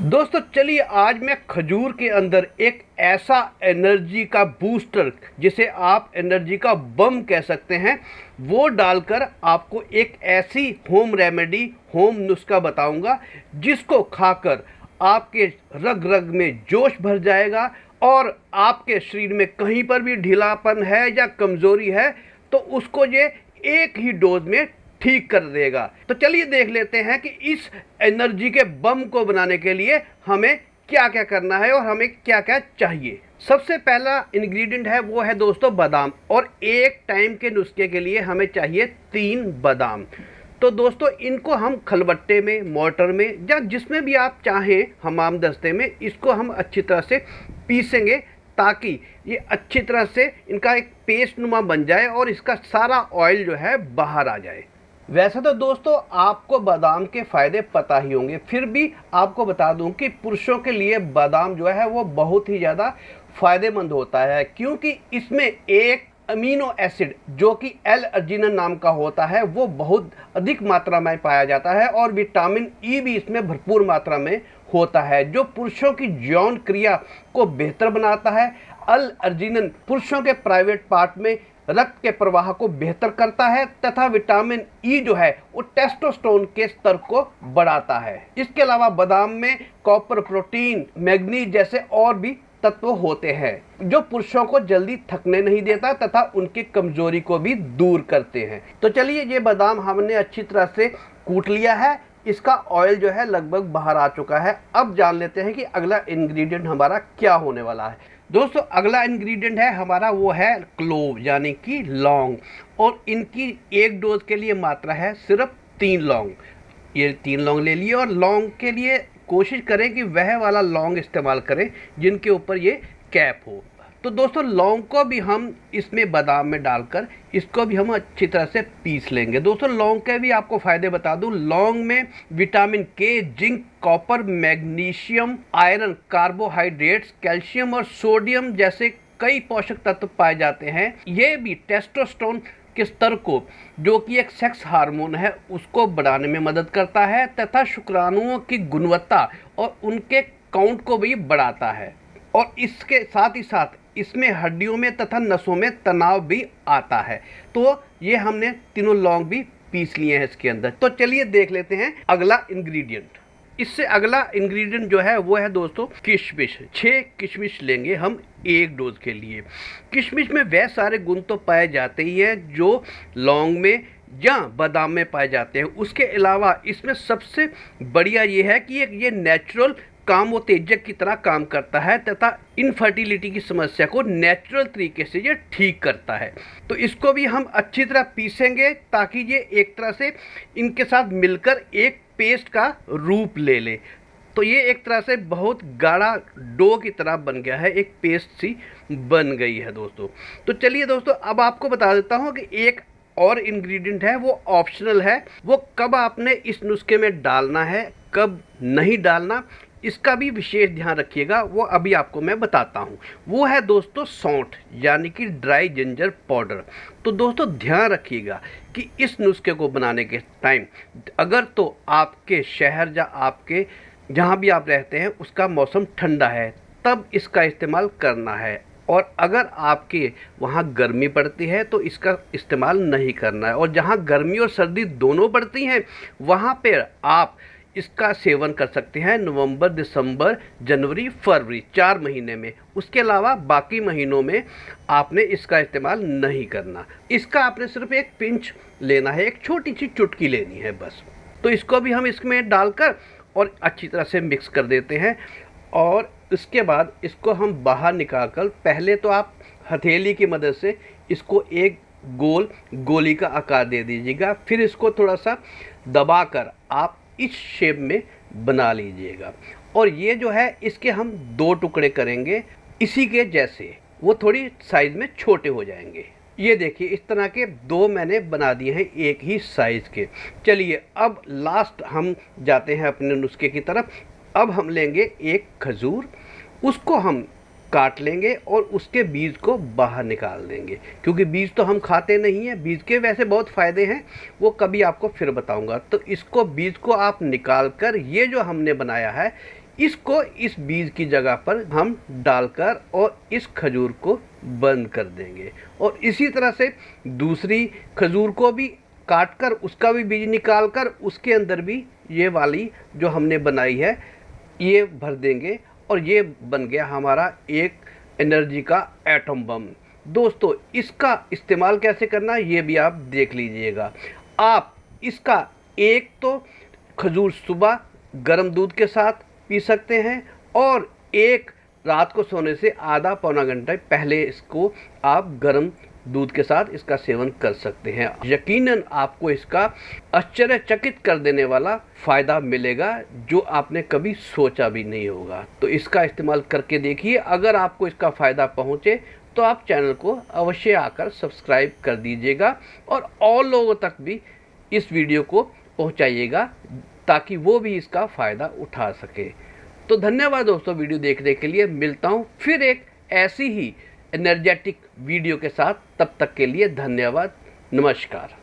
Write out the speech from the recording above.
दोस्तों चलिए आज मैं खजूर के अंदर एक ऐसा एनर्जी का बूस्टर जिसे आप एनर्जी का बम कह सकते हैं वो डालकर आपको एक ऐसी होम रेमेडी होम नुस्खा बताऊंगा जिसको खाकर आपके रग रग में जोश भर जाएगा और आपके शरीर में कहीं पर भी ढीलापन है या कमज़ोरी है तो उसको ये एक ही डोज में ठीक कर देगा। तो चलिए देख लेते हैं कि इस एनर्जी के बम को बनाने के लिए हमें क्या क्या करना है और हमें क्या क्या चाहिए। सबसे पहला इंग्रेडिएंट है वो है दोस्तों बादाम, और एक टाइम के नुस्खे के लिए हमें चाहिए 3 बादाम। तो दोस्तों इनको हम खलबट्टे में, मोटर में या जिसमें भी आप चाहें हमाम दस्ते में इसको हम अच्छी तरह से पीसेंगे ताकि ये अच्छी तरह से इनका एक पेस्ट नुमा बन जाए और इसका सारा ऑयल जो है बाहर आ जाए। वैसे तो दोस्तों आपको बादाम के फ़ायदे पता ही होंगे, फिर भी आपको बता दूं कि पुरुषों के लिए बादाम जो है वो बहुत ही ज़्यादा फ़ायदेमंद होता है, क्योंकि इसमें एक अमीनो एसिड जो कि एल-अर्जिनिन नाम का होता है वो बहुत अधिक मात्रा में पाया जाता है, और विटामिन ई भी इसमें भरपूर मात्रा में होता है जो पुरुषों की यौन क्रिया को बेहतर बनाता है। एल-अर्जिनिन पुरुषों के प्राइवेट पार्ट में रक्त के प्रवाह को बेहतर करता है तथा विटामिन ई जो है वो टेस्टोस्टेरोन के स्तर को बढ़ाता है। इसके अलावा बादाम में कॉपर, प्रोटीन, मैग्नीज जैसे और भी तत्व होते हैं जो पुरुषों को जल्दी थकने नहीं देता तथा उनकी कमजोरी को भी दूर करते हैं। तो चलिए ये बादाम हमने अच्छी तरह से कूट लिया है, इसका ऑयल जो है लगभग बाहर आ चुका है। अब जान लेते हैं कि अगला इंग्रेडिएंट हमारा क्या होने वाला है। दोस्तों अगला इंग्रेडिएंट है हमारा वो है क्लोव यानी कि लौंग, और इनकी एक डोज के लिए मात्रा है सिर्फ 3 लौंग। ये 3 लौंग ले लिए, और लौंग के लिए कोशिश करें कि वह वाला लौंग इस्तेमाल करें जिनके ऊपर ये कैप हो। तो दोस्तों लौंग को भी हम इसमें बादाम में डालकर इसको भी हम अच्छी तरह से पीस लेंगे। दोस्तों लौंग के भी आपको फ़ायदे बता दूं, लौंग में विटामिन के, zinc, copper, magnesium, iron, carbohydrates, calcium और सोडियम जैसे कई पोषक तत्व पाए जाते हैं। ये भी टेस्टोस्टेरोन के स्तर को, जो कि एक सेक्स हार्मोन है, उसको बढ़ाने में मदद करता है तथा शुक्राणुओं की गुणवत्ता और उनके काउंट को भी बढ़ाता है। और इसके साथ ही साथ इसमें हड्डियों में तथा नसों में तनाव भी आता है। तो ये हमने तीनों लौंग भी पीस लिए हैं इसके अंदर। तो चलिए देख लेते हैं अगला इंग्रेडिएंट। इससे अगला इंग्रेडिएंट जो है वो है दोस्तों किशमिश। 6 किशमिश लेंगे हम एक डोज के लिए। किशमिश में वह सारे गुण तो पाए जाते ही हैं जो लौंग में या बादाम में पाए जाते हैं। उसके अलावा इसमें सबसे बढ़िया ये है कि ये नेचुरल कामोत्तेजक की तरह काम करता है तथा इनफर्टिलिटी की समस्या को नेचुरल तरीके से ये ठीक करता है। तो इसको भी हम अच्छी तरह पीसेंगे ताकि ये एक तरह से इनके साथ मिलकर एक पेस्ट का रूप ले ले। तो ये एक तरह से बहुत गाढ़ा डो की तरह बन गया है, एक पेस्ट सी बन गई है दोस्तों। तो चलिए दोस्तों अब आपको बता देता हूँ कि एक और इंग्रेडिएंट है वो ऑप्शनल है, वो कब आपने इस नुस्खे में डालना है कब नहीं डालना इसका भी विशेष ध्यान रखिएगा, वो अभी आपको मैं बताता हूँ। वो है दोस्तों सौंठ यानी कि ड्राई जिंजर पाउडर। तो दोस्तों ध्यान रखिएगा कि इस नुस्खे को बनाने के टाइम अगर तो आपके शहर या आपके जहाँ भी आप रहते हैं उसका मौसम ठंडा है तब इसका इस्तेमाल करना है, और अगर आपके वहाँ गर्मी पड़ती है तो इसका इस्तेमाल नहीं करना है। और जहाँ गर्मी और सर्दी दोनों पड़ती हैं वहाँ पर आप इसका सेवन कर सकते हैं नवंबर, दिसंबर, जनवरी, फरवरी 4 महीने में। उसके अलावा बाकी महीनों में आपने इसका इस्तेमाल नहीं करना। इसका आपने सिर्फ एक पिंच लेना है, एक छोटी सी चुटकी लेनी है बस। तो इसको भी हम इसमें डालकर और अच्छी तरह से मिक्स कर देते हैं, और इसके बाद इसको हम बाहर निकाल कर पहले तो आप हथेली की मदद से इसको एक गोल गोली का आकार दे दीजिएगा, फिर इसको थोड़ा सा दबाकर आप इस शेप में बना लीजिएगा। और ये जो है इसके हम 2 टुकड़े करेंगे इसी के जैसे, वो थोड़ी साइज़ में छोटे हो जाएंगे। ये देखिए इस तरह के 2 मैंने बना दिए हैं एक ही साइज़ के। चलिए अब लास्ट हम जाते हैं अपने नुस्खे की तरफ। अब हम लेंगे एक खजूर, उसको हम काट लेंगे और उसके बीज को बाहर निकाल देंगे, क्योंकि बीज तो हम खाते नहीं हैं। बीज के वैसे बहुत फ़ायदे हैं, वो कभी आपको फिर बताऊंगा। तो इसको बीज को आप निकाल कर ये जो हमने बनाया है इसको इस बीज की जगह पर हम डालकर और इस खजूर को बंद कर देंगे। और इसी तरह से दूसरी खजूर को भी काट कर उसका भी बीज निकाल कर उसके अंदर भी ये वाली जो हमने बनाई है ये भर देंगे और ये बन गया हमारा एक एनर्जी का एटम बम। दोस्तों, इसका इस्तेमाल कैसे करना है ये भी आप देख लीजिएगा। आप इसका एक तो खजूर सुबह गर्म दूध के साथ पी सकते हैं और एक रात को सोने से आधा पौना घंटा पहले इसको आप गर्म दूध के साथ इसका सेवन कर सकते हैं। यकीनन आपको इसका आश्चर्यचकित कर देने वाला फ़ायदा मिलेगा जो आपने कभी सोचा भी नहीं होगा। तो इसका इस्तेमाल करके देखिए। अगर आपको इसका फ़ायदा पहुँचे तो आप चैनल को अवश्य आकर सब्सक्राइब कर दीजिएगा और लोगों तक भी इस वीडियो को पहुँचाइएगा ताकि वो भी इसका फ़ायदा उठा सके। तो धन्यवाद दोस्तों वीडियो देखने के लिए। मिलता हूँ फिर एक ऐसी ही एनर्जेटिक वीडियो के साथ। तब तक के लिए धन्यवाद। नमस्कार।